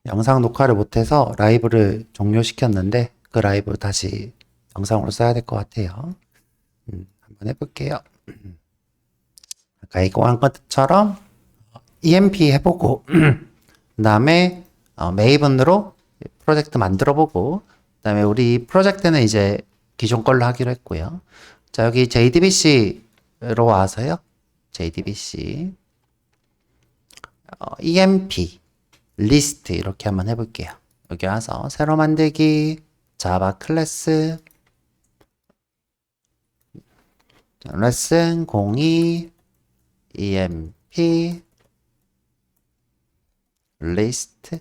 영상 녹화를 못해서 라이브를 종료시켰는데 그 라이브 다시 영상으로 써야 될 것 같아요. 한번 해볼게요. 아까 이거한 것처럼 EMP 해보고 그 다음에 메이븐으로 프로젝트 만들어보고 그 다음에 우리 프로젝트는 이제 기존 걸로 하기로 했고요. 자, 여기 JDBC로 와서요. JDBC EMP 리스트 이렇게 한번 해볼게요. 여기 와서 새로 만들기 자바 클래스 레슨 02 EMP 리스트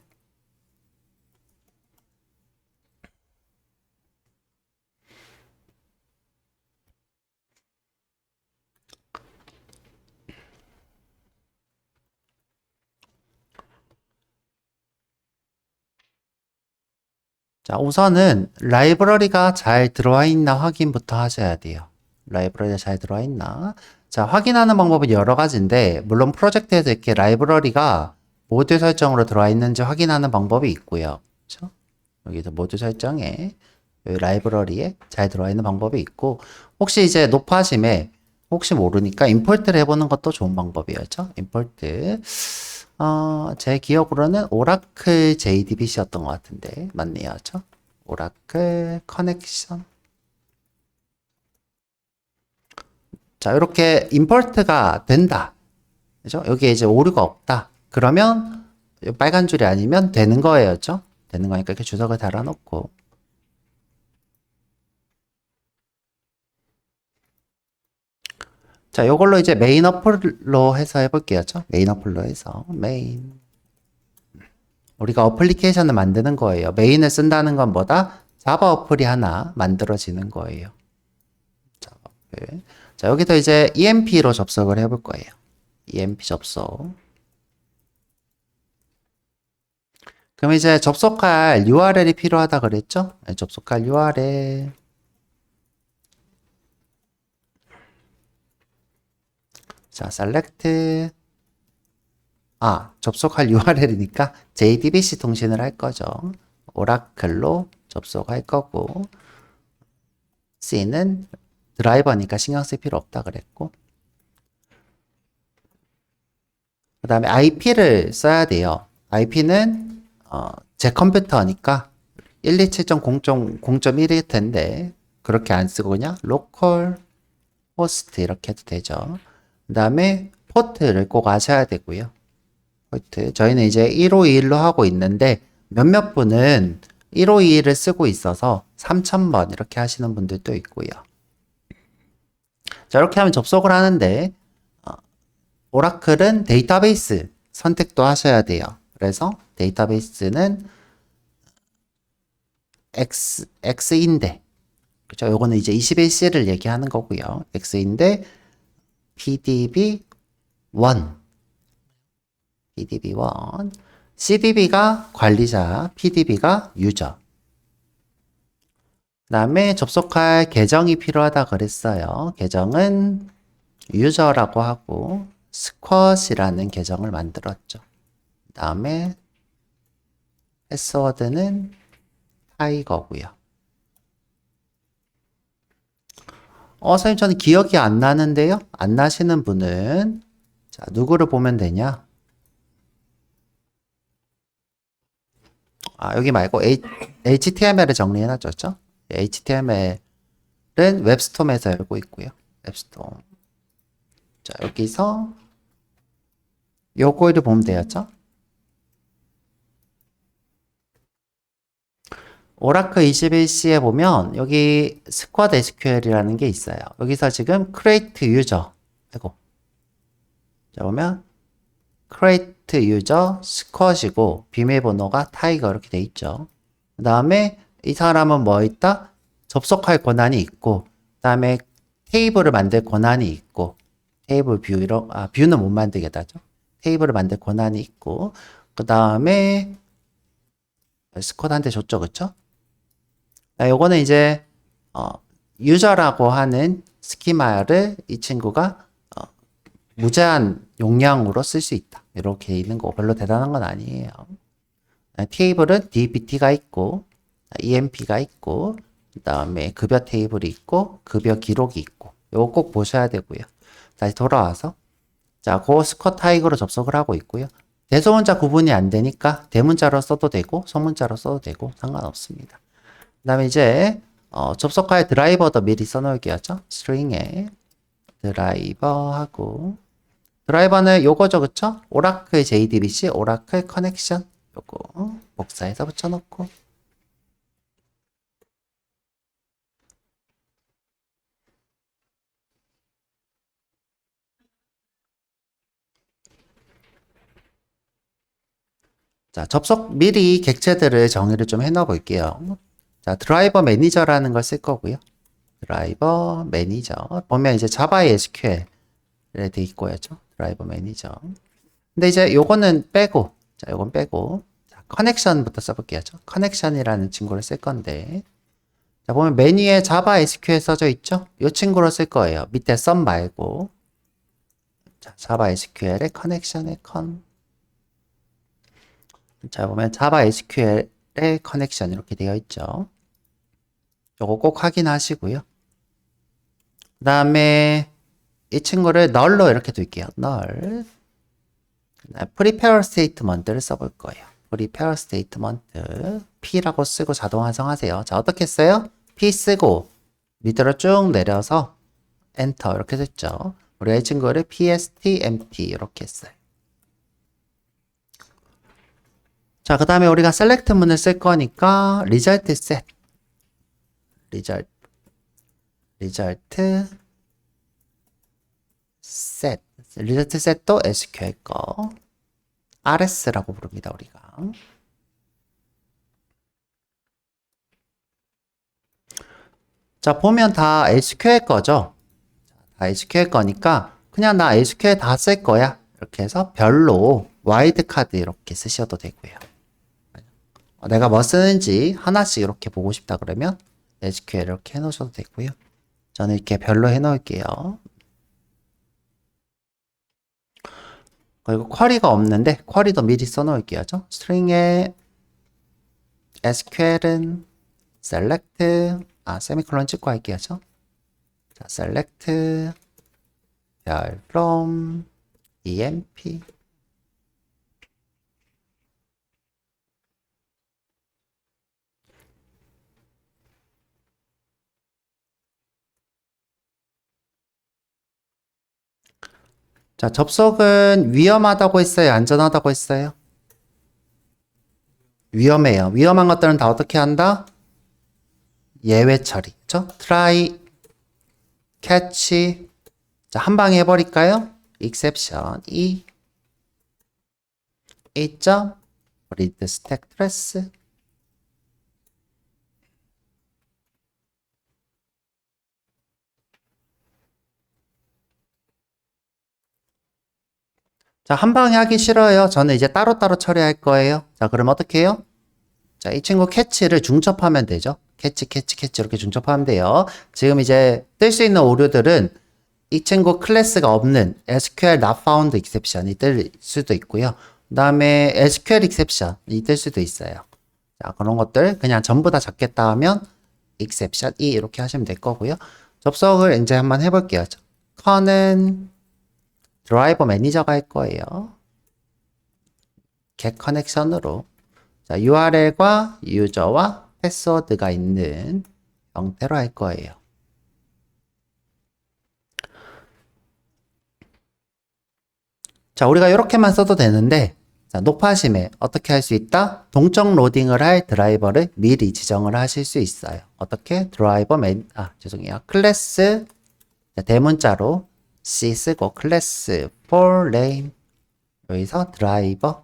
자, 우선은 라이브러리가 잘 들어와 있나 확인부터 하셔야 돼요. 라이브러리가 잘 들어와 있나? 자, 확인하는 방법은 여러 가지인데, 물론 프로젝트에도 이렇게 라이브러리가 모듈 설정으로 들어와 있는지 확인하는 방법이 있고요. 그렇죠? 여기서 모듈 설정에, 여기 라이브러리에 잘 들어와 있는 방법이 있고, 혹시 이제 높아짐에, 혹시 모르니까 임포트를 해보는 것도 좋은 방법이었죠. 임포트. 제 기억으로는 오라클 JDBC였던 것 같은데 맞네요, 그렇죠? 오라클 커넥션. 자, 이렇게 임포트가 된다. 그죠? 여기에 이제 오류가 없다. 그러면 빨간 줄이 아니면 되는 거예요, 그렇죠? 되는 거니까 이렇게 주석을 달아놓고. 자, 요걸로 이제 메인 어플로 해서 해볼게요, 그렇죠? 메인 어플로 해서 메인. 우리가 어플리케이션을 만드는 거예요. 메인을 쓴다는 건 뭐다? 자바 어플이 하나 만들어지는 거예요. 자바 어플. 자, 여기서 이제 EMP로 접속을 해볼 거예요. EMP 접속. 그럼 이제 접속할 URL이 필요하다 그랬죠? 네, 접속할 URL. 자, select. 접속할 URL이니까 JDBC 통신을 할 거죠. 오라클로 접속할 거고, C는 드라이버니까 신경 쓸 필요 없다 그랬고, 그 다음에 IP를 써야 돼요. IP는 제 컴퓨터니까 127.0.0.1일 텐데 그렇게 안 쓰고 그냥 로컬 호스트 이렇게 해도 되죠. 그 다음에 포트를 꼭 아셔야 되고요. 포트 저희는 이제 1521로 하고 있는데 몇몇 분은 1521을 쓰고 있어서 3000번 이렇게 하시는 분들도 있고요. 자, 이렇게 하면 접속을 하는데 오라클은 데이터베이스 선택도 하셔야 돼요. 그래서 데이터베이스는 X인데, 그죠? 요거는 이제 21C를 얘기하는 거고요. X인데, PDB1, PDB1, CDB가 관리자, PDB가 유저. 그 다음에 접속할 계정이 필요하다 그랬어요. 계정은 유저라고 하고, 스쿼시라는 계정을 만들었죠. 그 다음에 패스워드는 타이거고요. 선생님 저는 기억이 안 나는데요. 안 나시는 분은 자, 누구를 보면 되냐? 여기 말고 HTML을 정리해놨죠. HTML은 웹스톰에서 열고 있고요. 웹스톰. 자, 여기서 요거를 보면 되었죠. 오라클 21C에 보면 여기 스쿼드 SQL이라는 게 있어요. 여기서 지금 create user. 아이고. 자, 보면 create user 스쿼시고 비밀번호가 타이거 이렇게 돼 있죠. 그 다음에 이 사람은 뭐 있다? 접속할 권한이 있고, 그 다음에 테이블을 만들 권한이 있고, 테이블 뷰로, 뷰는 못 만들겠다죠. 테이블을 만들 권한이 있고, 그 다음에 스쿼드한테 줬죠, 그쵸? 요거는 이제 유저라고 하는 스키마를 이 친구가 무제한 용량으로 쓸 수 있다. 이렇게 있는 거 별로 대단한 건 아니에요. 테이블은 dbt가 있고, emp가 있고, 그 다음에 급여 테이블이 있고, 급여 기록이 있고, 요거 꼭 보셔야 되고요. 다시 돌아와서, 자, 고 스쿼 타입으로 접속을 하고 있고요. 대소문자 구분이 안 되니까 대문자로 써도 되고, 소문자로 써도 되고, 상관없습니다. 그 다음에 이제, 접속할 드라이버도 미리 써놓을게요죠. 스트링에 드라이버 하고, 드라이버는 요거죠, 그쵸? 오라클 JDBC, 오라클 커넥션. 요거 복사해서 붙여놓고. 자, 접속 미리 객체들을 정의를 좀 해놔 볼게요. 자, 드라이버 매니저라는 걸 쓸 거고요. 드라이버 매니저. 보면 이제 자바의 SQL에 돼 있고요죠. 드라이버 매니저. 근데 이제 요거는 빼고, 자, 요건 빼고, 자, 커넥션부터 써볼게요. 커넥션이라는 친구를 쓸 건데, 자, 보면 메뉴에 자바 SQL 써져 있죠? 요 친구로 쓸 거예요. 밑에 썸 말고. 자, 자바 SQL의 커넥션의 컨. 자, 보면 자바 SQL의 커넥션 이렇게 되어 있죠. 요거 꼭 확인하시고요. 그 다음에 이 친구를 널로 이렇게 둘게요. 널. prepare statement를 써볼 거예요. prepare statement P라고 쓰고 자동 완성하세요. 자, 어떻게 써요? P 쓰고 밑으로 쭉 내려서 엔터 이렇게 됐죠. 우리가 이 친구를 PSTMT 이렇게 했어요. 자, 그 다음에 우리가 select 문을 쓸 거니까 result set result set도 SQL 거 RS라고 부릅니다, 우리가. 자, 보면 다 SQL 거죠? 다 SQL 거니까 그냥 나 SQL 다 쓸 거야. 이렇게 해서 별로 와일드카드 이렇게 쓰셔도 되고요. 내가 뭐 쓰는지 하나씩 이렇게 보고 싶다 그러면 SQL 이렇게 해놓으셔도 되고요. 저는 이렇게 별로 해놓을게요. 그리고 쿼리가 없는데 쿼리도 미리 써놓을게요. 스트링에 SQL은 select 세미콜론 찍고 할게요. 자, select 별 from emp 자, 접속은 위험하다고 했어요? 안전하다고 했어요? 위험해요. 위험한 것들은 다 어떻게 한다? 예외 처리. 그쵸? try, catch. 자, 한 방에 해버릴까요? exception. 점 read stack trace. 자, 한 방에 하기 싫어요. 저는 이제 따로따로 처리할 거예요. 자, 그럼 어떻게 해요? 자, 이 친구 캐치를 중첩하면 되죠. 캐치 이렇게 중첩하면 돼요. 지금 이제 뜰 수 있는 오류들은 이 친구 클래스가 없는 SQL not found exception이 뜰 수도 있고요. 그 다음에 SQL exception이 뜰 수도 있어요. 자, 그런 것들 그냥 전부 다 잡겠다 하면 exception 이렇게 하시면 될 거고요. 접속을 이제 한번 해볼게요. 컨은 드라이버 매니저가 할 거예요. get 커넥션으로 자, URL과 유저와 패스워드가 있는 형태로 할 거예요. 자, 우리가 이렇게만 써도 되는데 자, 높아심에 어떻게 할 수 있다? 동적 로딩을 할 드라이버를 미리 지정을 하실 수 있어요. 어떻게? 드라이버 죄송해요. 클래스 대문자로 C 쓰고 클래스 for name 여기서 드라이버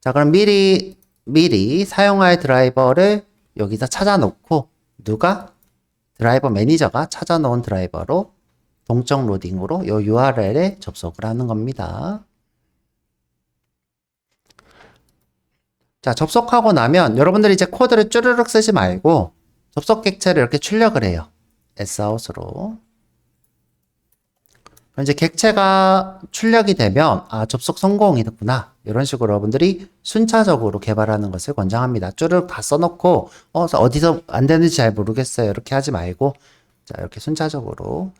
자, 그럼 미리 사용할 드라이버를 여기서 찾아놓고 누가? 드라이버 매니저가 찾아놓은 드라이버로 동적 로딩으로 요 URL에 접속을 하는 겁니다. 자, 접속하고 나면 여러분들이 이제 코드를 쭈르륵 쓰지 말고 접속 객체를 이렇게 출력을 해요. Sout으로. 이제 객체가 출력이 되면 아 접속 성공이 됐구나 이런 식으로 여러분들이 순차적으로 개발하는 것을 권장합니다. 쭈르륵 다 써놓고 어디서 안 되는지 잘 모르겠어요 이렇게 하지 말고 자 이렇게 순차적으로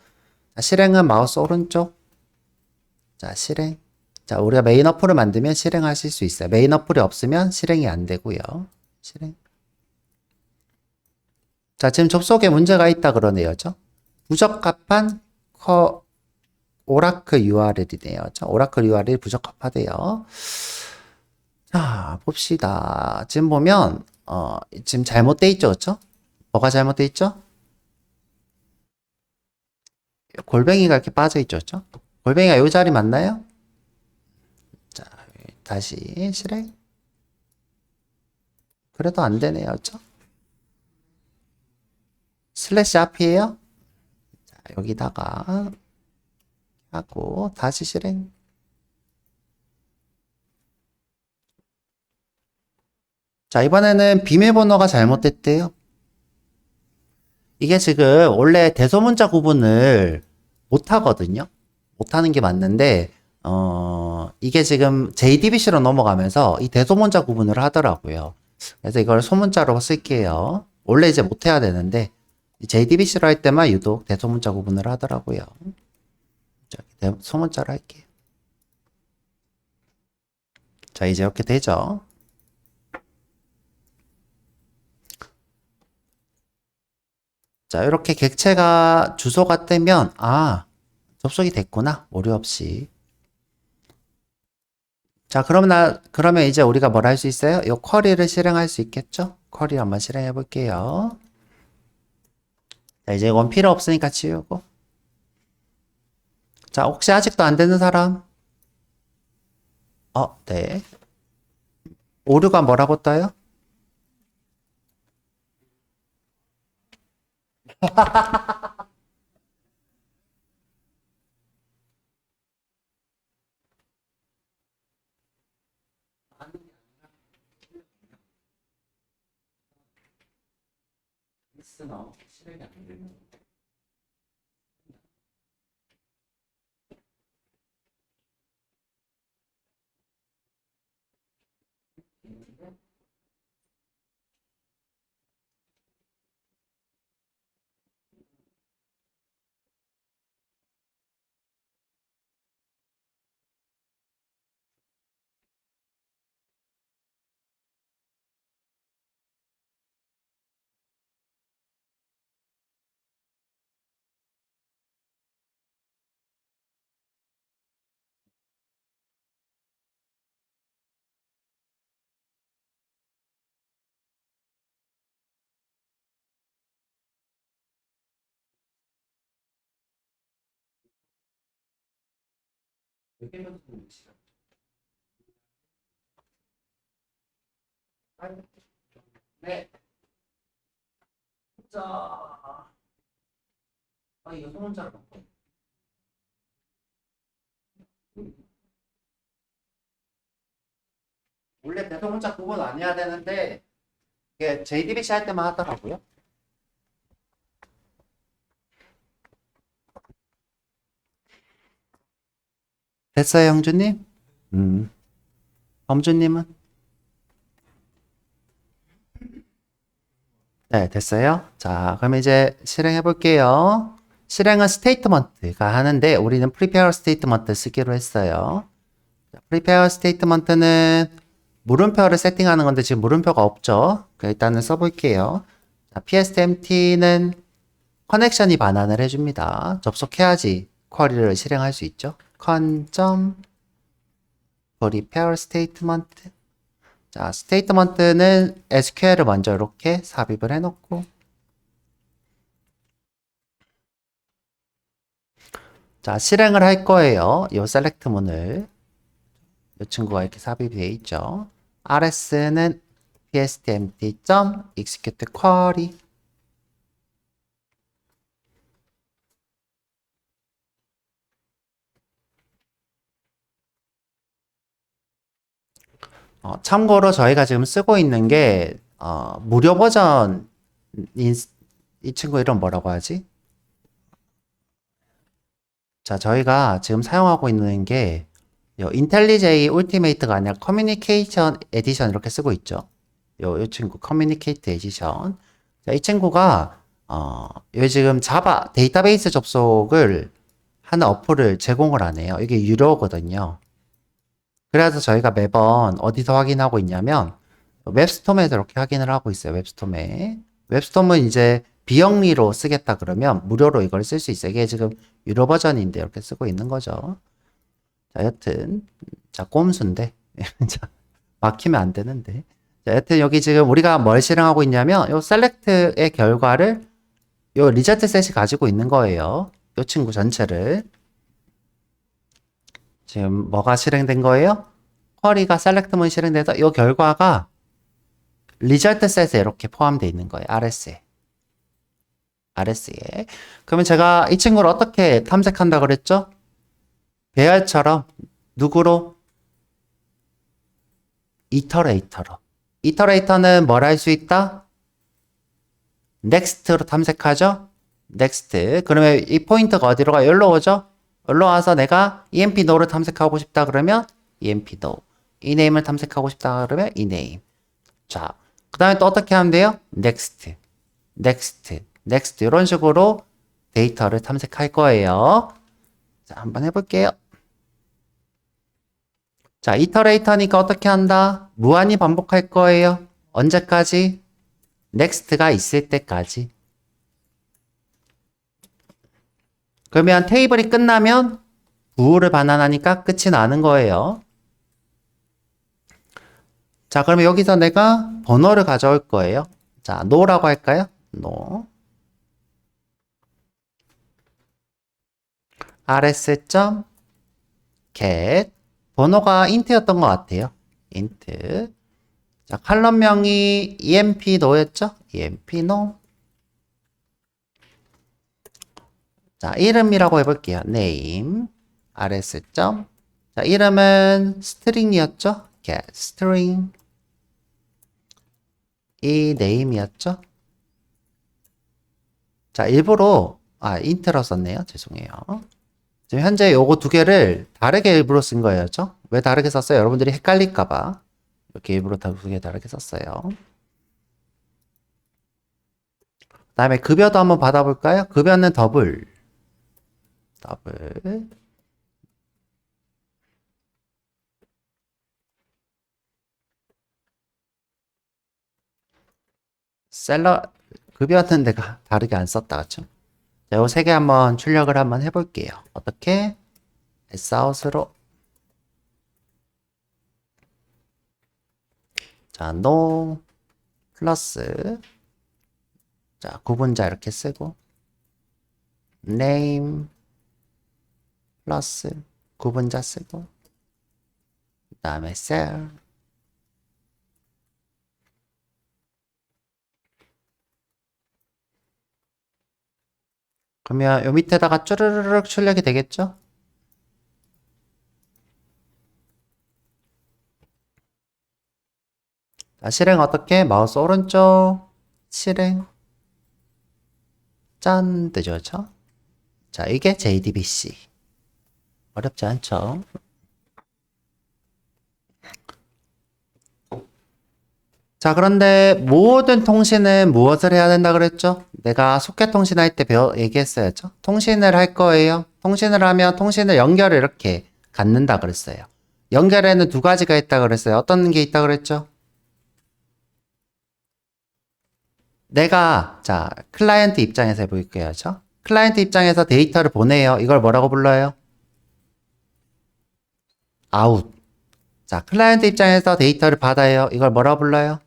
자, 실행은 마우스 오른쪽 자 실행 자 우리가 메인 어플을 만들면 실행하실 수 있어요. 메인 어플이 없으면 실행이 안 되고요. 실행 자 지금 접속에 문제가 있다 그러네요. 부적합한 오라클 URL이네요. 오라클 URL 부적합하대요. 자, 봅시다. 지금 보면, 지금 잘못돼 있죠, 그쵸? 뭐가 잘못돼 있죠? 골뱅이가 이렇게 빠져 있죠, 그쵸? 골뱅이가 이 자리 맞나요? 자, 다시 실행. 그래도 안 되네요, 그쵸? 슬래시 앞이에요? 자, 여기다가 하고, 다시 실행. 자, 이번에는 비밀번호가 잘못됐대요. 이게 지금 원래 대소문자 구분을 못 하거든요. 못 하는 게 맞는데, 이게 지금 JDBC로 넘어가면서 이 대소문자 구분을 하더라고요. 그래서 이걸 소문자로 쓸게요. 원래 이제 못 해야 되는데, JDBC로 할 때만 유독 대소문자 구분을 하더라고요. 자, 소문자로 할게요. 자, 이제 이렇게 되죠. 자, 이렇게 객체가 주소가 뜨면, 아, 접속이 됐구나. 오류 없이. 자, 그러면 이제 우리가 뭘 할 수 있어요? 이 쿼리를 실행할 수 있겠죠? 쿼리 한번 실행해 볼게요. 자, 이제 이건 필요 없으니까 치우고. 자, 혹시 아직도 안 되는 사람? 네. 오류가 뭐라고 떠요? 실행이 안 되는 네. 자, 이거 소문자로 바꿔. 원래 대소문자 구분 안 해야 되는데, 이게 JDBC 할 때만 하더라고요. 됐어요, 형주님? 범주님은? 네, 됐어요. 자, 그럼 이제 실행해 볼게요. 실행은 스테이트먼트가 하는데, 우리는 prepare 스테이트먼트 쓰기로 했어요. prepare 스테이트먼트는 물음표를 세팅하는 건데, 지금 물음표가 없죠? 일단은 써볼게요. 자, psempty는 커넥션이 반환을 해줍니다. 접속해야지 쿼리를 실행할 수 있죠. prepare statement. 자, statement는 SQL을 먼저 이렇게 삽입을 해놓고, 자, 실행을 할 거예요. 이 select 문을. 이 친구가 이렇게 삽입이 되어 있죠. rs는 psempty.execute query. 참고로 저희가 지금 쓰고 있는 게 무료 버전 이 친구 이름 뭐라고 하지? 자, 저희가 지금 사용하고 있는 게 인텔리제이 울티메이트가 아니라 커뮤니케이션 에디션 이렇게 쓰고 있죠. 요 친구 커뮤니케이트 에디션. 자, 이 친구가 요 지금 자바 데이터베이스 접속을 하는 어플을 제공을 안 해요. 이게 유료거든요. 그래서 저희가 매번 어디서 확인하고 있냐면 웹스톰에서 이렇게 확인을 하고 있어요. 웹스톰에. 웹스톰은 이제 비영리로 쓰겠다 그러면 무료로 이걸 쓸 수 있어요. 이게 지금 유료 버전인데 이렇게 쓰고 있는 거죠. 자, 여튼 자, 꼼수인데 자, 막히면 안 되는데. 자, 여튼 여기 지금 우리가 뭘 실행하고 있냐면 요 셀렉트의 결과를 요 리저트 셋이 가지고 있는 거예요. 요 친구 전체를. 지금 뭐가 실행된 거예요? 쿼리가 셀렉트문 실행돼서 요 결과가 리저트 셋에 이렇게 포함되어 있는 거예요. RS에. 그러면 제가 이 친구를 어떻게 탐색한다 그랬죠? 배열처럼 누구로? 이터레이터로. 이터레이터는 뭘 할 수 있다? 넥스트로 탐색하죠? 넥스트. 그러면 이 포인트가 어디로 가요? 여기로 오죠? 여기로 와서 내가 EMP 노를 탐색하고 싶다 그러면 EMP 노. 이네임을 탐색하고 싶다 그러면 이네임. 자, 그 다음에 또 어떻게 하면 돼요? 넥스트. 이런 식으로 데이터를 탐색할 거예요. 자, 한번 해볼게요. 자, 이터레이터니까 어떻게 한다? 무한히 반복할 거예요. 언제까지? 넥스트가 있을 때까지. 그러면 테이블이 끝나면 부호를 반환하니까 끝이 나는 거예요. 자, 그러면 여기서 내가 번호를 가져올 거예요. 자, no라고 할까요? no. rs.get 번호가 int였던 것 같아요. int. 자, 칼럼명이 emp no였죠? emp no. 자, 이름이라고 해볼게요. name. rs. 자, 이름은 string이었죠? get string. 이 name이었죠? 자, 일부러 int로 썼네요. 죄송해요. 지금 현재 요거 두 개를 다르게 일부러 쓴 거예요. 왜 다르게 썼어요? 여러분들이 헷갈릴까봐 이렇게 일부러 두 개 다르게 썼어요. 그 다음에 급여도 한번 받아볼까요? 급여는 더블. 셀러 급여는 내가 다르게 안 썼다 그쵸? 자, 요 세 개 한번 출력을 한번 해볼게요. 어떻게? sout으로. 자, no 플러스. 자, 구분자 이렇게 쓰고. name 플러스 구분자 쓰고. 그 다음에 cell. 그러면 요 밑에다가 쭈르르륵 출력이 되겠죠? 자, 실행 어떻게? 마우스 오른쪽 실행 짠 되죠? 자, 이게 JDBC. 어렵지 않죠? 자, 그런데 모든 통신은 무엇을 해야 된다 그랬죠? 내가 소켓 통신할 때 얘기했어야죠. 통신을 할 거예요. 통신을 하면 통신을 연결을 이렇게 갖는다 그랬어요. 연결에는 두 가지가 있다 그랬어요. 어떤 게 있다 그랬죠? 내가 자, 클라이언트 입장에서 해볼게요. 클라이언트 입장에서 데이터를 보내요. 이걸 뭐라고 불러요? 아웃. 자, 클라이언트 입장에서 데이터를 받아요. 이걸 뭐라고 불러요?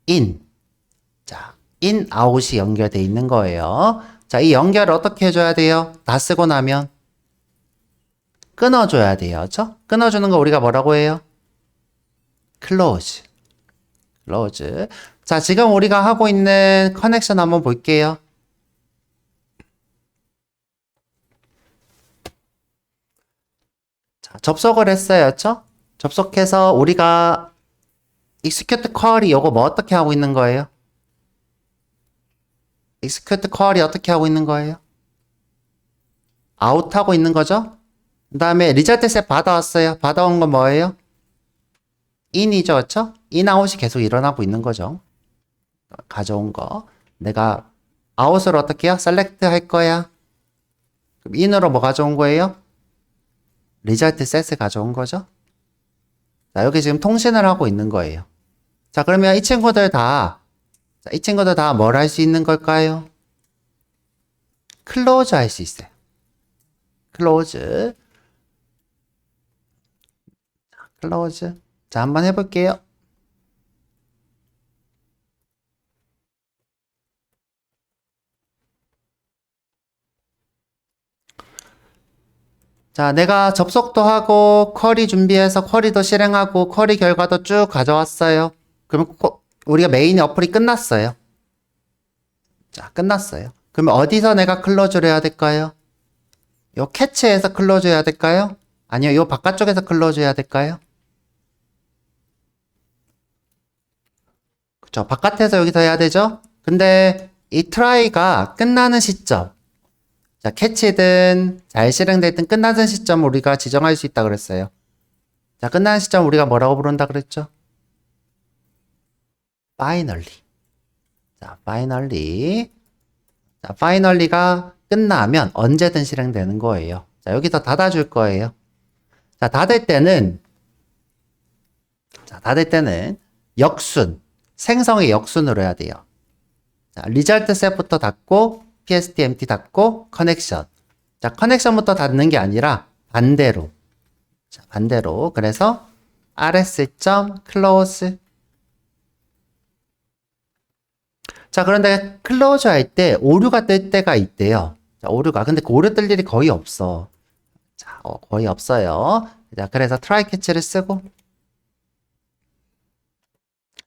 인. 자, 인, 아웃이 연결돼 있는 거예요. 자, 이 연결을 어떻게 해줘야 돼요? 다 쓰고 나면 끊어줘야 돼요. 그렇죠? 끊어주는 거 우리가 뭐라고 해요? close. 자, 지금 우리가 하고 있는 커넥션 한번 볼게요. 자, 접속을 했어요. 그렇죠? 접속해서 우리가 execute query 요거 뭐 어떻게 하고 있는 거예요? execute query 어떻게 하고 있는 거예요? 아웃하고 있는 거죠. 그 다음에 리절트 셋 받아왔어요. 받아온 건 뭐예요? in이죠, 그렇죠? in, out이 계속 일어나고 있는 거죠. 가져온 거. 내가 out을 어떻게 해요? select 할 거야. 그럼 in으로 뭐 가져온 거예요? 리절트 셋을 가져온 거죠. 자, 여기 지금 통신을 하고 있는 거예요. 자, 그러면 이 친구들 다 뭘 할 수 있는 걸까요? 클로즈 할 수 있어요. 클로즈. 클로즈. 자, 한번 해볼게요. 자, 내가 접속도 하고, 쿼리 준비해서 쿼리도 실행하고, 쿼리 결과도 쭉 가져왔어요. 그러면 우리가 메인 어플이 끝났어요. 자, 끝났어요. 그러면 어디서 내가 클로즈를 해야 될까요? 요 캐치에서 클로즈 해야 될까요? 아니요, 요 바깥쪽에서 클로즈 해야 될까요? 그쵸, 바깥에서 여기서 해야 되죠? 근데 이 트라이가 끝나는 시점, 자, 캐치든 잘 실행됐든 끝나는 시점 우리가 지정할 수 있다 그랬어요. 자, 끝나는 시점 우리가 뭐라고 부른다 그랬죠? finally. 자, finally. 자, finally가 끝나면 언제든 실행되는 거예요. 자, 여기서 닫아줄 거예요. 자, 닫을 때는 역순, 생성의 역순으로 해야 돼요. 자, result set부터 닫고, pstmt 닫고, 커넥션. 자, 커넥션부터 닫는 게 아니라 반대로. 자, 반대로. 그래서 rs.close. 자, 그런데 클로즈 할 때 오류가 뜰 때가 있대요. 자, 오류가. 근데 그 오류 뜰 일이 거의 없어. 자, 거의 없어요. 자, 그래서 try catch를 쓰고.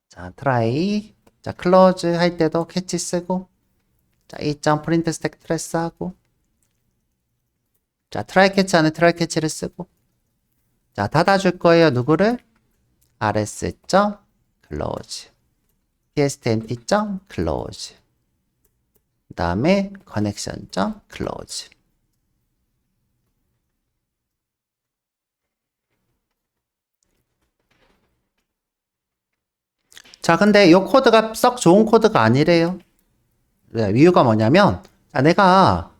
자, try. 자, 클로즈 할 때도 캐치 쓰고. 자, print stack trace 하고. 자, try catch 안에 try catch를 쓰고. 자, 닫아줄 거예요. 누구를? rs.close. pstmt.close. 그 다음에 connection.close. 자, 근데 이 코드가 썩 좋은 코드가 아니래요. 네, 이유가 뭐냐면, 자, 내가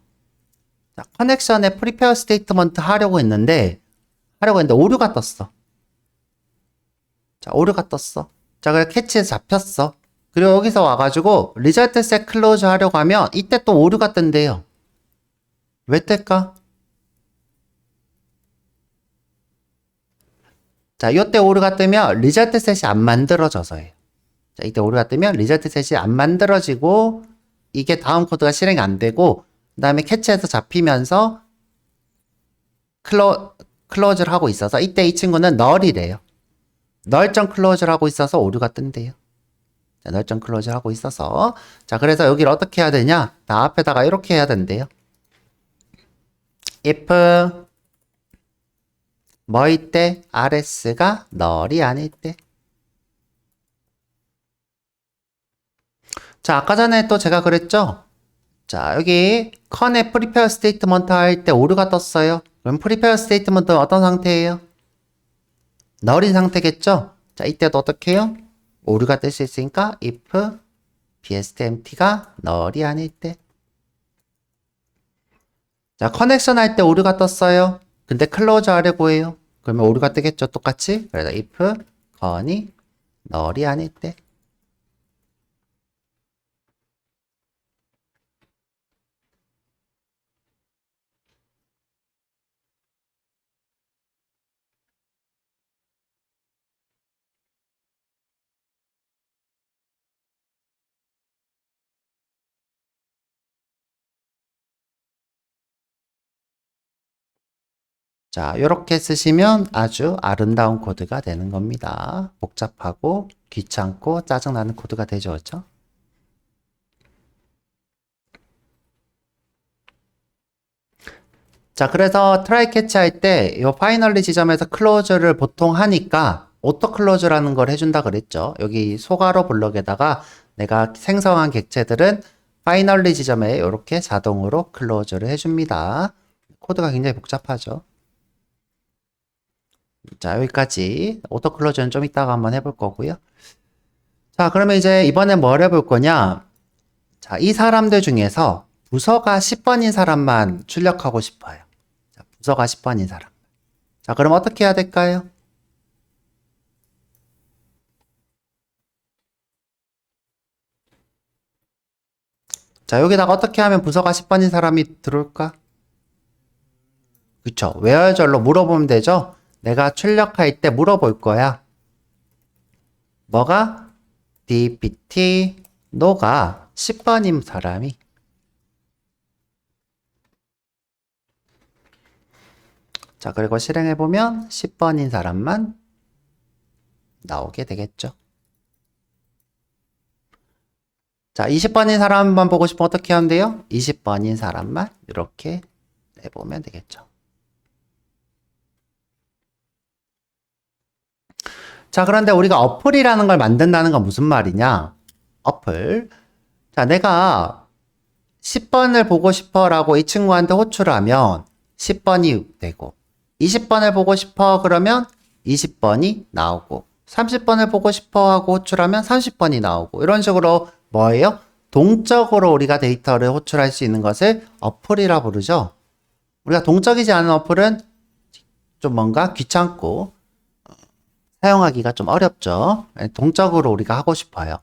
커넥션에 prepare statement 하려고 했는데 오류가 떴어. 자, 오류가 떴어. 자, 그래 캐치에서 잡혔어. 그리고 여기서 와가지고 result set close 하려고 하면 이때 또 오류가 뜬대요. 왜 뜰까? 자, 이때 오류가 뜨면 result set이 안 만들어져서예요. 자, 이때 오류가 뜨면 result set이 안 만들어지고 이게 다음 코드가 실행이 안 되고 그 다음에 캐치에서 잡히면서 클로즈를 하고 있어서 이때 이 친구는 null이래요. null.close를 하고 있어서 오류가 뜬대요. 자, null.close를 하고 있어서 자, 그래서 여기를 어떻게 해야 되냐? 나 앞에다가 이렇게 해야 된대요. if 뭐일 때? rs가 null이 아닐 때. 자, 아까 전에 또 제가 그랬죠? 자, 여기 con에 prepare statement 할 때 오류가 떴어요. 그럼 prepare statement은 어떤 상태예요? null인 상태겠죠? 자, 이때도 어떻게 해요? 오류가 뜰 수 있으니까 if pstempt가 null이 아닐 때. 자, 커넥션 할 때 오류가 떴어요. 근데 클로즈 하려고 해요. 그러면 오류가 뜨겠죠? 똑같이. 그래서 if con이 null이 아닐 때. 자, 이렇게 쓰시면 아주 아름다운 코드가 되는 겁니다. 복잡하고 귀찮고 짜증나는 코드가 되죠, 그렇죠? 자, 그래서 트라이 캐치 할 때 이 파이널리 지점에서 클로즈를 보통 하니까 오토 클로즈라는 걸 해준다 그랬죠. 여기 소괄호 블럭에다가 내가 생성한 객체들은 파이널리 지점에 이렇게 자동으로 클로즈를 해줍니다. 코드가 굉장히 복잡하죠. 자, 여기까지. 오토 클로즈는 좀 이따가 한번 해볼 거고요. 자, 그러면 이제 이번엔 뭘 해볼 거냐? 자, 이 사람들 중에서 부서가 10번인 사람만 출력하고 싶어요. 자, 부서가 10번인 사람. 자, 그럼 어떻게 해야 될까요? 자, 여기다가 어떻게 하면 부서가 10번인 사람이 들어올까? 그쵸. where절로 물어보면 되죠? 내가 출력할 때 물어볼 거야. 뭐가? dpt no가 10번인 사람이. 자, 그리고 실행해보면 10번인 사람만 나오게 되겠죠. 자, 20번인 사람만 보고 싶으면 어떻게 하면 돼요? 20번인 사람만 이렇게 해보면 되겠죠. 자, 그런데 우리가 어플이라는 걸 만든다는 건 무슨 말이냐? 어플. 자, 내가 10번을 보고 싶어 라고 이 친구한테 호출을 하면 10번이 되고, 20번을 보고 싶어 그러면 20번이 나오고, 30번을 보고 싶어 하고 호출하면 30번이 나오고, 이런 식으로 뭐예요? 동적으로 우리가 데이터를 호출할 수 있는 것을 어플이라 부르죠. 우리가 동적이지 않은 어플은 좀 뭔가 귀찮고 사용하기가 좀 어렵죠. 동적으로 우리가 하고 싶어요.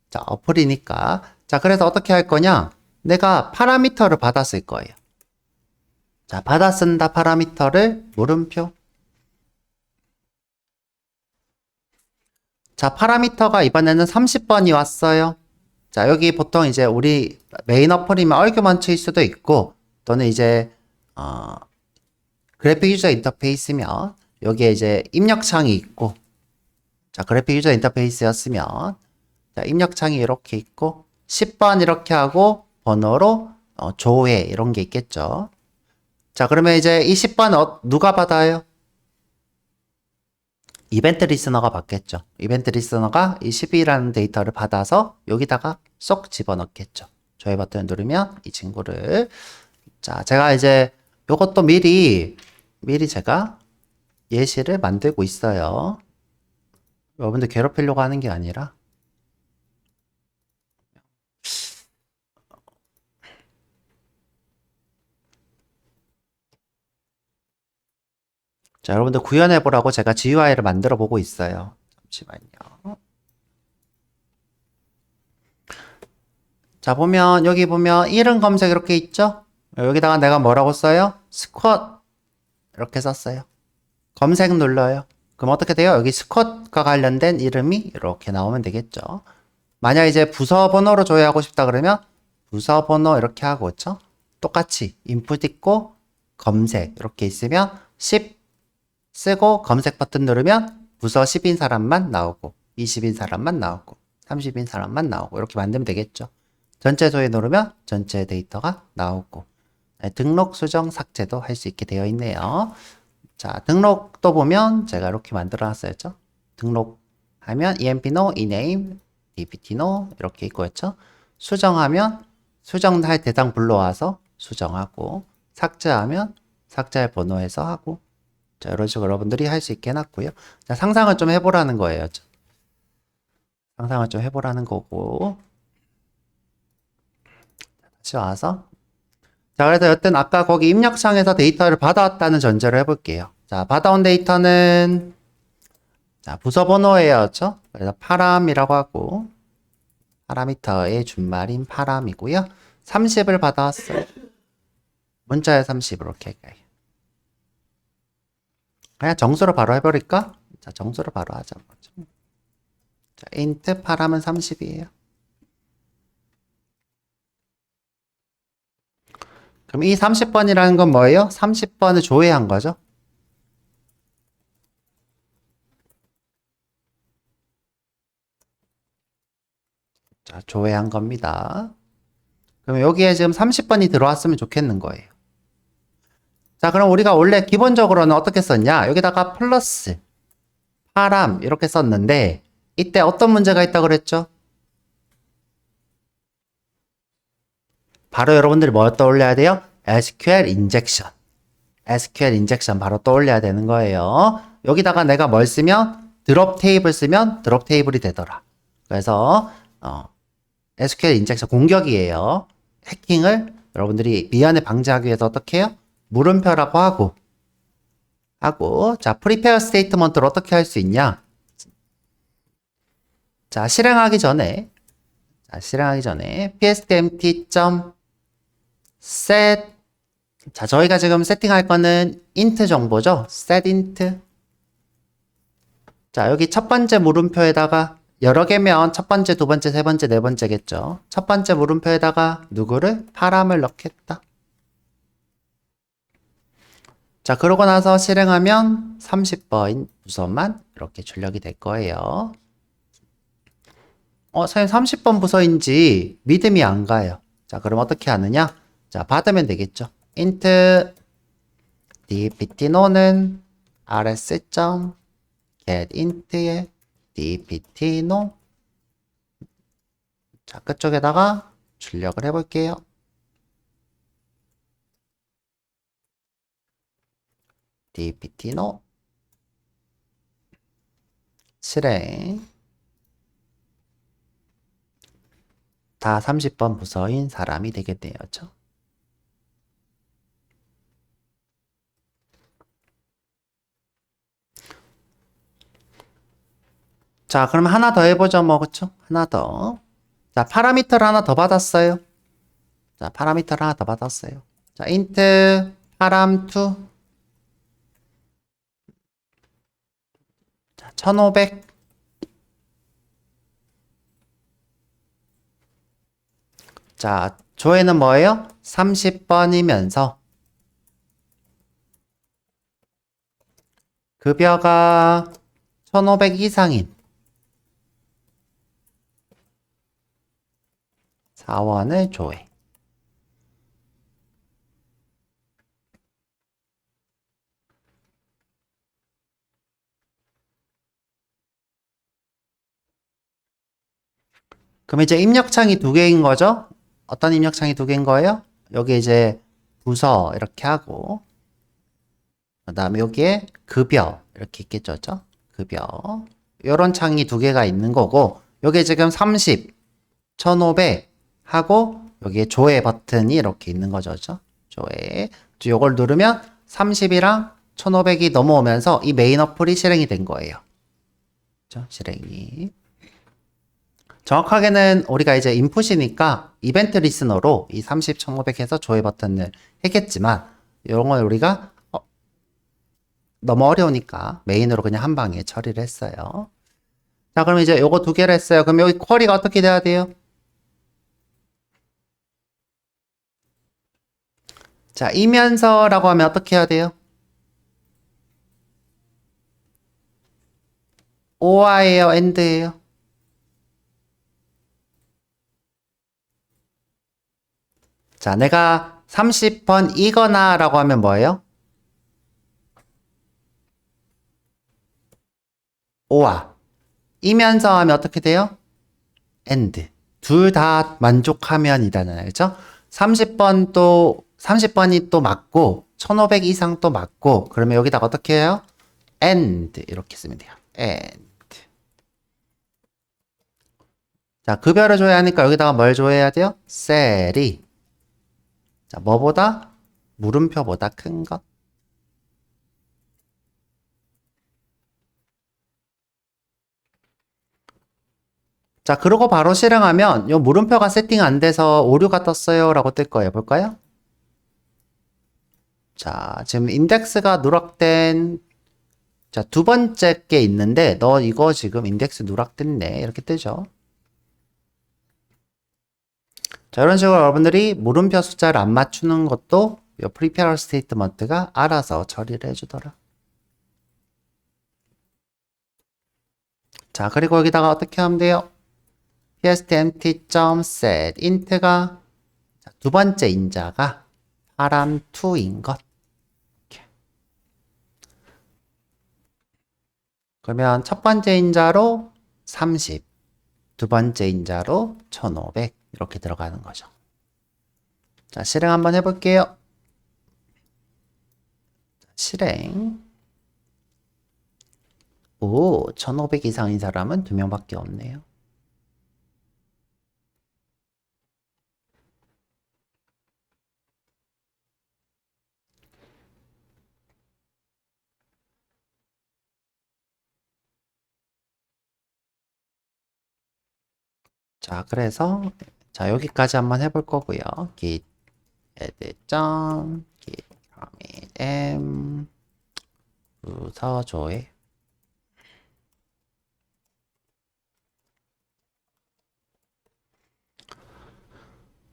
자, 어플이니까. 자, 그래서 어떻게 할 거냐? 내가 파라미터를 받아 쓸 거예요. 자, 받아 쓴다 파라미터를 물음표. 자, 파라미터가 이번에는 30번이 왔어요. 자, 여기 보통 이제 우리 메인 어플이면 얼규먼트일 수도 있고, 또는 이제, 그래픽 유저 인터페이스면, 여기에 이제 입력창이 있고, 자, 그래픽 유저 인터페이스였으면, 자, 입력창이 이렇게 있고, 10번 이렇게 하고, 번호로, 조회, 이런 게 있겠죠. 자, 그러면 이제 이 10번 누가 받아요? 이벤트 리스너가 받겠죠. 이벤트 리스너가 이 12라는 데이터를 받아서 여기다가 쏙 집어넣겠죠. 조회 버튼을 누르면 이 친구를. 자, 제가 이제 요것도 미리 제가 예시를 만들고 있어요. 여러분들 괴롭히려고 하는 게 아니라. 자, 여러분들 구현해보라고 제가 GUI를 만들어 보고 있어요. 잠시만요. 자, 보면, 여기 보면, 이름 검색 이렇게 있죠? 여기다가 내가 뭐라고 써요? 스쿼트. 이렇게 썼어요. 검색 눌러요. 그럼 어떻게 돼요? 여기 스쿼트과 관련된 이름이 이렇게 나오면 되겠죠. 만약 이제 부서 번호로 조회하고 싶다 그러면, 부서 번호 이렇게 하고, 그쵸? 똑같이, 인풋 있고, 검색. 이렇게 있으면, 10 쓰고 검색 버튼 누르면 부서 10인 사람만 나오고 20인 사람만 나오고 30인 사람만 나오고 이렇게 만들면 되겠죠. 전체 조회 누르면 전체 데이터가 나오고 등록, 수정, 삭제도 할 수 있게 되어 있네요. 자, 등록도 보면 제가 이렇게 만들어 놨어요. 등록하면 EMP-NO, ename, dpt-no 이렇게 있고 있죠. 수정하면 수정할 대상 불러와서 수정하고 삭제하면 삭제할 번호에서 하고 자, 이런 식으로 여러분들이 할 수 있게 해놨고요. 자, 상상을 좀 해보라는 거예요. 상상을 좀 해보라는 거고. 다시 와서. 자, 그래서 여튼 아까 거기 입력창에서 데이터를 받아왔다는 전제로 해볼게요. 자, 받아온 데이터는, 자, 부서 번호예요. 그렇죠? 그래서 파람이라고 하고, 파라미터의 준말인 파람이고요. 30을 받아왔어요. 문자에 30 이렇게 할까요? 그냥 정수로 바로 해버릴까? 자, 정수로 바로 하자. 자, int 파람은 30이에요. 그럼 이 30번이라는 건 뭐예요? 30번을 조회한 거죠. 자, 조회한 겁니다. 그럼 여기에 지금 30번이 들어왔으면 좋겠는 거예요. 자, 그럼 우리가 원래 기본적으로는 어떻게 썼냐? 여기다가 플러스, 파람 이렇게 썼는데 이때 어떤 문제가 있다고 그랬죠? 바로 여러분들이 뭐 떠올려야 돼요? SQL 인젝션. SQL 인젝션 바로 떠올려야 되는 거예요. 여기다가 내가 뭘 쓰면 드롭 테이블 쓰면 드롭 테이블이 되더라. 그래서 SQL 인젝션 공격이에요. 해킹을 여러분들이 미연에 방지하기 위해서 어떻게 해요? 물음표라고 하고 자, 프리페어 스테이트먼트를 어떻게 할 수 있냐? 자, 실행하기 전에 psdmt.set 자, 저희가 지금 세팅할 거는 int 정보죠. set int. 자, 여기 첫 번째 물음표에다가 여러 개면 첫 번째, 두 번째, 세 번째, 네 번째겠죠. 첫 번째 물음표에다가 누구를? 파람을 넣겠다. 자, 그러고 나서 실행하면 30번 부서만 이렇게 출력이 될 거예요. 선생님 30번 부서인지 믿음이 안 가요. 자, 그럼 어떻게 하느냐? 자, 받으면 되겠죠. int dptno는 rs.getInt의 dptno 자, 끝쪽에다가 출력을 해볼게요. dptno 실행 다 30번 부서인 사람이 되겠네요. 그렇죠? 자, 그럼 하나 더 해보죠, 뭐, 그쵸? 하나 더. 자, 파라미터를 하나 더 받았어요. 자, 파라미터를 하나 더 받았어요. 자, int param2 자, 1500 자, 조회는 뭐예요? 30번이면서 급여가 1500 이상인 사원을 조회. 그럼 이제 입력창이 두 개인 거죠? 어떤 입력창이 두 개인 거예요? 여기 이제 부서 이렇게 하고 그 다음에 여기에 급여 이렇게 있겠죠? 급여 요런 창이 두 개가 있는 거고 여기 지금 30, 1500 하고 여기에 조회 버튼이 이렇게 있는 거죠. 조회 요걸 누르면 30이랑 1500이 넘어오면서 이 메인 어플이 실행이 된 거예요. 그렇죠? 실행이 정확하게는 우리가 이제 인풋이니까 이벤트 리스너로 이 30, 1500 해서 조회 버튼을 했겠지만 이런 건 우리가 너무 어려우니까 메인으로 그냥 한 방에 처리를 했어요. 자, 그럼 이제 요거 두 개를 했어요. 그럼 여기 쿼리가 어떻게 돼야 돼요? 자, 이면서라고 하면 어떻게 해야 돼요? or예요, and예요? 자, 내가 30번 이거나 라고 하면 뭐예요? or. 이면서 하면 어떻게 돼요? and. 둘 다 만족하면 이잖아요. 그죠? 30번이 또 맞고, 1500 이상 또 맞고, 그러면 여기다가 어떻게 해요? and. 이렇게 쓰면 돼요. and. 자, 급여를 줘야 하니까 여기다가 뭘 줘야 돼요? 셀이. 자, 뭐보다? 물음표보다 큰 것. 자, 그러고 바로 실행하면 요 물음표가 세팅 안 돼서 오류가 떴어요 라고 뜰 거예요. 볼까요? 자, 지금 인덱스가 누락된 자, 두 번째 게 있는데 너 이거 지금 인덱스 누락됐네 이렇게 뜨죠. 자, 이런 식으로 여러분들이 물음표 숫자를 안 맞추는 것도 이 prepare statement가 알아서 처리를 해주더라. 자, 그리고 여기다가 어떻게 하면 돼요? psdmt.set int가 두 번째 인자가 param2인 것. 이렇게. 그러면 첫 번째 인자로 30, 두 번째 인자로 1500 이렇게 들어가는 거죠. 자, 실행 한번 해볼게요. 실행. 오, 1500 이상인 사람은 2명밖에 없네요. 자, 그래서 자, 여기까지 한번 해볼 거고요. git add git commit m 부서 조회.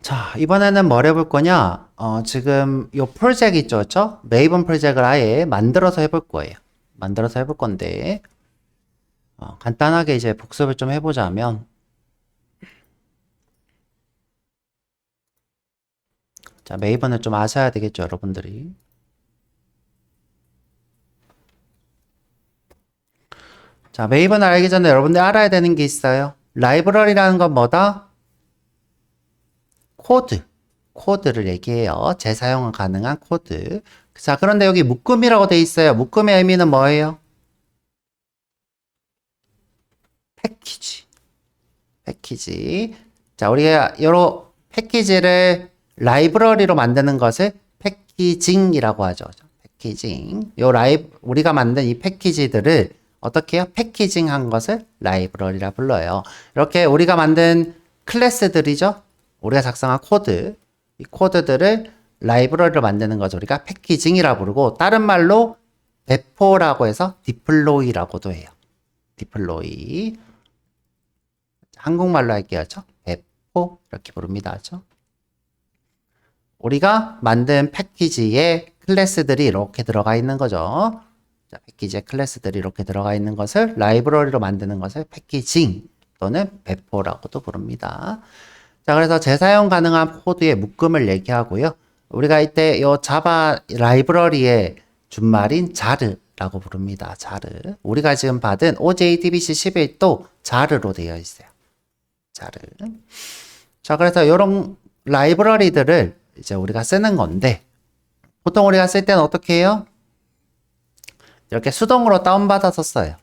자, 이번에는 뭘 해볼 거냐? 지금 요 프로젝트 있죠, 그쵸? 메이븐 프로젝트를 아예 만들어서 해볼 거예요. 만들어서 해볼 건데, 간단하게 이제 복습을 좀 해보자면, 자, 메이븐을 좀 아셔야 되겠죠, 여러분들이. 자, 메이븐을 알기 전에 여러분들 알아야 되는 게 있어요. 라이브러리라는 건 뭐다? 코드를 얘기해요. 재사용 가능한 코드. 자, 그런데 여기 묶음이라고 돼 있어요. 묶음의 의미는 뭐예요? 패키지. 자, 우리가 여러 패키지를 라이브러리로 만드는 것을 패키징이라고 하죠. 패키징. 우리가 만든 이 패키지들을 어떻게 해요? 패키징한 것을 라이브러리라 불러요. 이렇게 우리가 만든 클래스들이죠. 우리가 작성한 코드. 이 코드들을 라이브러리로 만드는 것을 우리가 패키징이라 부르고, 다른 말로 배포라고 해서 디플로이라고도 해요. 디플로이. 한국말로 할게요. 배포 이렇게 부릅니다. 우리가 만든 패키지에 클래스들이 이렇게 들어가 있는 거죠. 자, 패키지에 클래스들이 이렇게 들어가 있는 것을 라이브러리로 만드는 것을 패키징 또는 배포라고도 부릅니다. 자, 그래서 재사용 가능한 코드의 묶음을 얘기하고요. 우리가 이때 이 자바 라이브러리의 준말인 자르라고 부릅니다. 자르. 우리가 지금 받은 OJDBC 11도 자르로 되어 있어요. 자르. 자, 그래서 이런 라이브러리들을 이제 우리가 쓰는 건데, 보통 우리가 쓸 때는 어떻게 해요? 이렇게 수동으로 다운받아서 써요.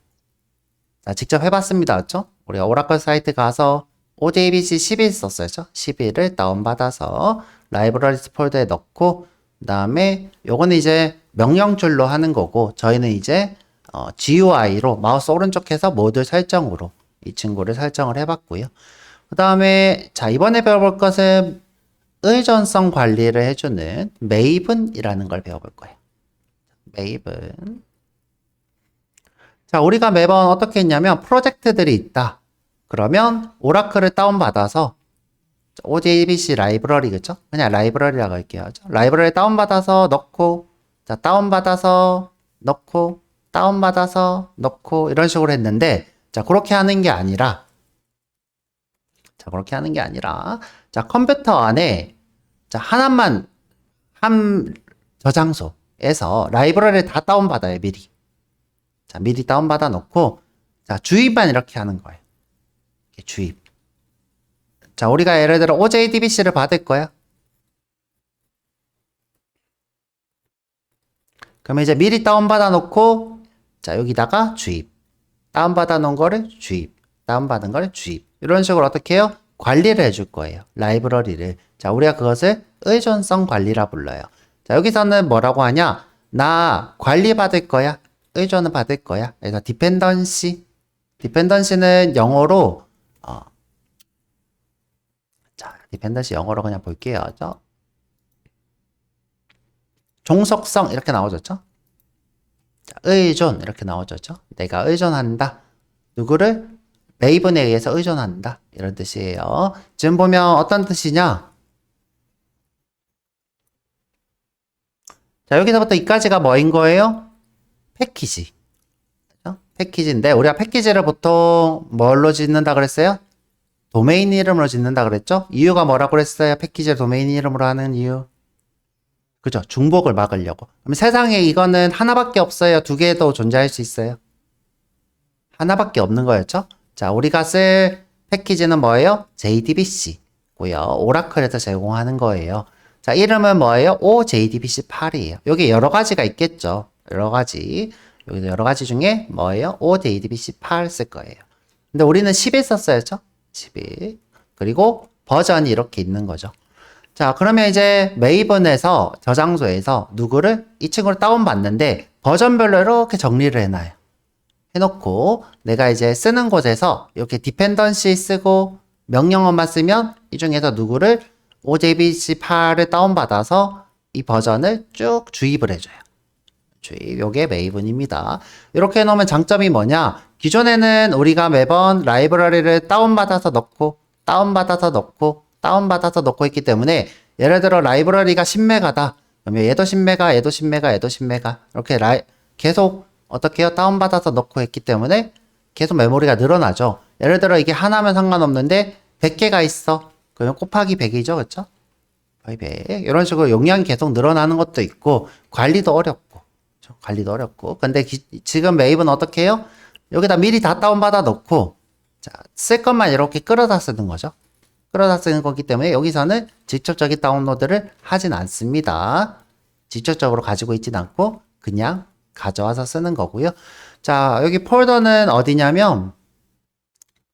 자, 직접 해봤습니다. 그렇죠? 우리가 오라클 사이트 가서 OJBC 11 썼어요. 11을 다운받아서 라이브러리스 폴더에 넣고, 그 다음에 요거는 이제 명령줄로 하는 거고, 저희는 이제 GUI로 마우스 오른쪽에서 모듈 설정으로 이 친구를 설정을 해봤고요. 그 다음에 자, 이번에 배워볼 것은 의존성 관리를 해주는 메이븐이라는 걸 배워볼 거예요. 메이븐. 자, 우리가 매번 어떻게 했냐면 프로젝트들이 있다. 그러면 오라클을 다운받아서 OJBC 라이브러리, 그쵸? 그냥 라이브러리라고 할게요. 라이브러리 다운받아서 넣고, 자, 다운받아서 넣고, 다운받아서 넣고, 이런 식으로 했는데, 자, 그렇게 하는 게 아니라, 자, 컴퓨터 안에, 자, 하나만, 한 저장소에서 라이브러리를 다 다운받아요, 미리. 자, 미리 다운받아 놓고, 자, 주입만 이렇게 하는 거예요. 이렇게 주입. 자, 우리가 예를 들어 OJDBC를 받을 거야. 그러면 이제 미리 다운받아 놓고, 자, 여기다가 주입. 다운받아 놓은 거를 주입. 다운받은 거를 주입. 이런 식으로 어떻게 해요? 관리를 해줄 거예요. 라이브러리를. 자, 우리가 그것을 의존성 관리라 불러요. 자, 여기서는 뭐라고 하냐? 나 관리 받을 거야. 의존을 받을 거야. 그래서 디펜던시는 영어로 자, 디펜던시 영어로 그냥 볼게요. 종속성 이렇게 나오죠. 자, 의존 이렇게 나오죠. 내가 의존한다. 누구를? 메이븐에 의해서 의존한다. 이런 뜻이에요. 지금 보면 어떤 뜻이냐? 자, 여기서부터 이까지가 뭐인 거예요? 패키지. 패키지인데 우리가 패키지를 보통 뭘로 짓는다 그랬어요? 도메인 이름으로 짓는다 그랬죠? 이유가 뭐라고 그랬어요? 패키지를 도메인 이름으로 하는 이유. 그죠? 중복을 막으려고. 그럼 세상에 이거는 하나밖에 없어요? 두 개도 존재할 수 있어요? 하나밖에 없는 거였죠? 자, 우리가 쓸 패키지는 뭐예요? JDBC고요. 오라클에서 제공하는 거예요. 자, 이름은 뭐예요? OJDBC8이에요. 여기 여러 가지가 있겠죠. 여러 가지. 여기서 여러 가지 중에 뭐예요? OJDBC8 쓸 거예요. 근데 우리는 10일 썼어야죠. 10일. 그리고 버전이 이렇게 있는 거죠. 자, 그러면 이제 메이븐에서 저장소에서 누구를 이 친구를 다운받는데 버전별로 이렇게 정리를 해놔요. 해놓고 내가 이제 쓰는 곳에서 이렇게 디펜던시 쓰고 명령어만 쓰면 이 중에서 누구를 OJBC8을 다운받아서 이 버전을 쭉 주입을 해줘요. 주입. 요게 메이븐입니다. 이렇게 해놓으면 장점이 뭐냐? 기존에는 우리가 매번 라이브러리를 다운받아서 넣고 다운받아서 넣고 다운받아서 넣고 있기 때문에 예를 들어 라이브러리가 10메가다. 그러면 얘도 10메가, 얘도 10메가, 얘도 10메가 이렇게 계속 어떻게 해요? 다운받아서 넣고 했기 때문에 계속 메모리가 늘어나죠. 예를 들어 이게 하나면 상관없는데 100개가 있어. 그러면 곱하기 100이죠. 그렇죠? 곱하기 100. 이런 식으로 용량이 계속 늘어나는 것도 있고 관리도 어렵고. 그렇죠? 관리도 어렵고. 근데 지금 메이브는 어떻게 해요? 여기다 미리 다 다운받아 놓고 자, 쓸 것만 이렇게 끌어다 쓰는 거죠. 끌어다 쓰는 거기 때문에 여기서는 직접적인 다운로드를 하진 않습니다. 직접적으로 가지고 있진 않고 그냥 가져와서 쓰는 거고요. 자, 여기 폴더는 어디냐면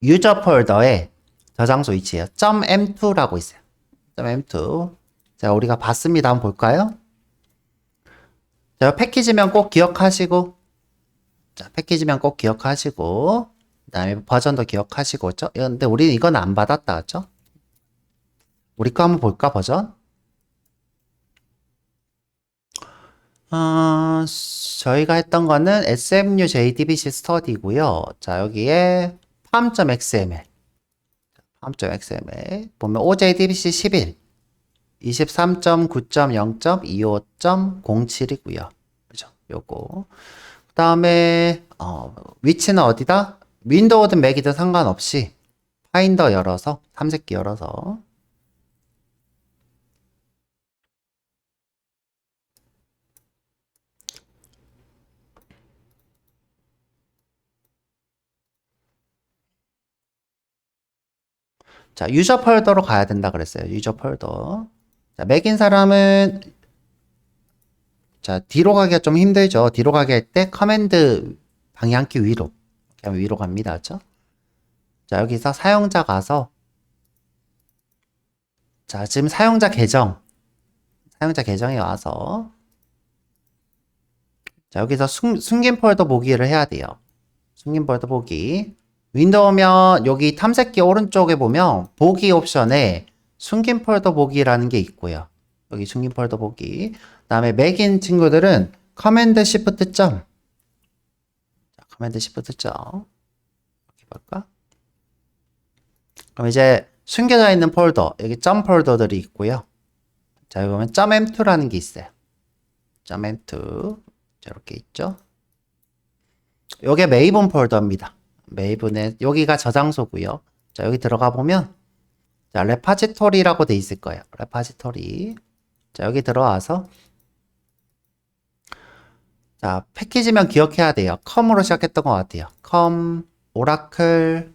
유저 폴더에 저장소 위치예요. .m2라고 있어요. .m2. 자, 우리가 봤습니다. 한번 볼까요? 자, 패키지명 꼭 기억하시고 자, 패키지명 꼭 기억하시고 그다음에 버전도 기억하시고 그렇죠? 근데 우리는 이건 안 받았다. 그렇죠? 우리 거 한번 볼까, 버전? 저희가 했던 거는 SMU JDBC 스터디고요. 자, 여기에 palm.xml. palm.xml. 보면 OJDBC 11. 23.9.0.25.07이고요. 그죠? 요거. 그 다음에, 위치는 어디다? 윈도우든 맥이든 상관없이 파인더 열어서, 탐색기 열어서 자, 유저 폴더로 가야 된다 그랬어요. 유저 폴더. 자, 맥인 사람은 자, 뒤로 가기가 좀 힘들죠. 뒤로 가게 할 때 커맨드 방향키 위로. 이렇게 하면 위로 갑니다. 그렇죠? 자, 여기서 사용자 가서 자, 지금 사용자 계정에 와서 자, 여기서 숨긴 폴더 보기를 해야 돼요. 숨긴 폴더 보기. 윈도우면 여기 탐색기 오른쪽에 보면 보기 옵션에 숨긴 폴더 보기라는 게 있고요. 여기 숨긴 폴더 보기. 그다음에 맥인 친구들은 커맨드 시프트 점. 자, 커맨드 시프트 점. 이렇게 볼까? 그럼 이제 숨겨져 있는 폴더, 여기 점 폴더들이 있고요. 자, 여기 보면 .m2라는 게 있어요. .m2. 이렇게 있죠. 요게 메이븐 폴더입니다. 메이븐에 여기가 저장소고요. 자, 여기 들어가 보면 자, 레파지토리라고 돼 있을 거예요. 레파지토리. 자, 여기 들어와서 자, 패키지명 기억해야 돼요. 컴으로 시작했던 것 같아요. 컴, 오라클이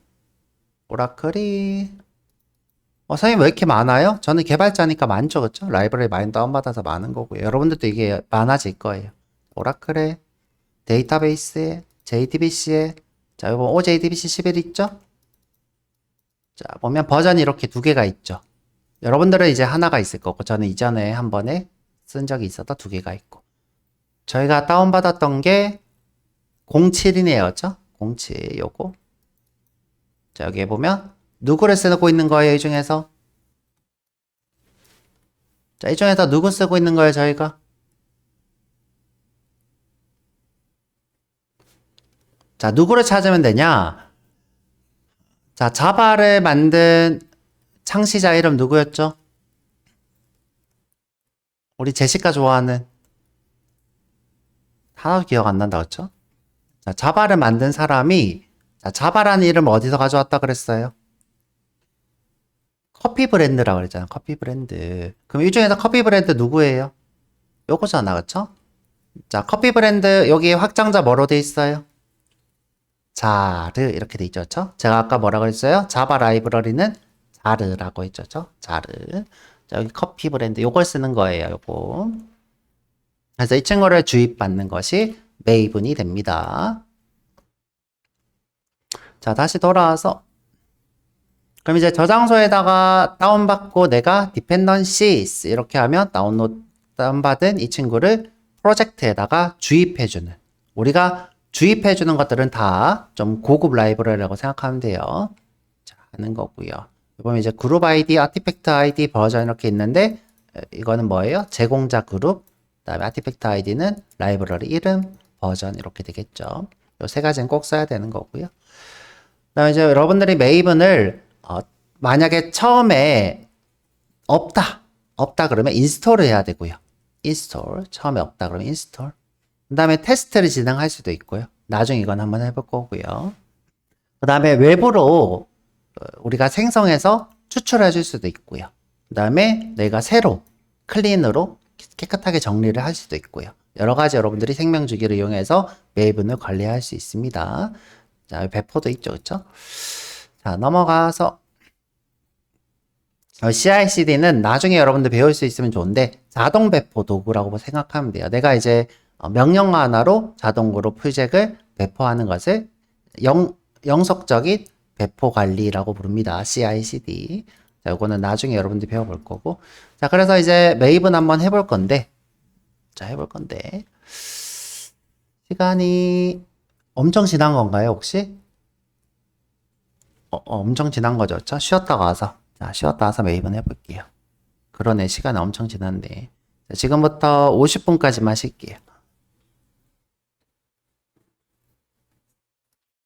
선생님 왜 이렇게 많아요? 저는 개발자니까 많죠. 그쵸? 라이브러리 많이 다운받아서 많은 거고요. 여러분들도 이게 많아질 거예요. 오라클에, 데이터베이스에, JDBC에, 자, 여기 OJDBC 11 있죠? 자, 보면 버전이 이렇게 두 개가 있죠. 여러분들은 이제 하나가 있을 거고, 저는 이전에 한 번에 쓴 적이 있어서 두 개가 있고. 저희가 다운받았던 게 07이네요. 그쵸? 07, 요거. 자, 여기에 보면, 누구를 쓰고 있는 거예요, 이 중에서? 자, 이 중에서 누구 쓰고 있는 거예요, 저희가? 자, 누구를 찾으면 되냐? 자, 자바를 만든 창시자 이름 누구였죠? 우리 제시카 좋아하는 하나도 기억 안 난다, 그쵸? 자, 자바를 만든 사람이 자, 자바라는 이름 어디서 가져왔다 그랬어요? 커피 브랜드라고 그랬잖아. 커피 브랜드. 그럼 이 중에서 커피 브랜드 누구예요? 요거잖아, 그쵸? 자, 커피 브랜드 여기 확장자 뭐로 돼 있어요? 자르 이렇게 돼 있죠. 그쵸? 제가 아까 뭐라 그랬어요? 자바 라이브러리는 자르라고 했죠. 자르. 자, 여기 커피 브랜드 요걸 쓰는 거예요. 요거. 그래서 이 친구를 주입받는 것이 메이븐이 됩니다. 자, 다시 돌아와서 그럼 이제 저장소에다가 다운받고 내가 dependencies 이렇게 하면 다운받은 이 친구를 프로젝트에다가 주입해주는, 우리가 주입해주는 것들은 다 좀 고급 라이브러리라고 생각하면 돼요. 자, 하는 거고요. 보면 이제 그룹 아이디, 아티팩트 아이디, 버전 이렇게 있는데 이거는 뭐예요? 제공자 그룹, 그다음에 아티팩트 아이디는 라이브러리 이름, 버전 이렇게 되겠죠. 요 세 가지는 꼭 써야 되는 거고요. 그다음에 이제 여러분들이 메이븐을 만약에 처음에 없다 그러면 인스톨을 해야 되고요. 인스톨, 처음에 없다 그러면 인스톨. 그 다음에 테스트를 진행할 수도 있고요. 나중에 이건 한번 해볼 거고요. 그 다음에 외부로 우리가 생성해서 추출해 줄 수도 있고요. 그 다음에 내가 새로 클린으로 깨끗하게 정리를 할 수도 있고요. 여러 가지 여러분들이 생명주기를 이용해서 메이븐을 관리할 수 있습니다. 자, 배포도 있죠, 그쵸? 자, 넘어가서 CI/CD는 나중에 여러분들 배울 수 있으면 좋은데 자동 배포 도구라고 생각하면 돼요. 내가 이제 명령 하나로 자동으로 프로젝트를 배포하는 것을 영속적인 배포 관리라고 부릅니다. CI/CD. 자, 이거는 나중에 여러분들이 배워볼 거고. 자, 그래서 이제 메이븐 한번 해볼 건데, 시간이 엄청 지난 건가요, 혹시? 엄청 지난 거죠, 그쵸? 쉬었다가 와서. 자, 쉬었다 와서 메이븐 해볼게요. 그러네, 시간이 엄청 지났네. 자, 지금부터 50분까지만 쉴게요.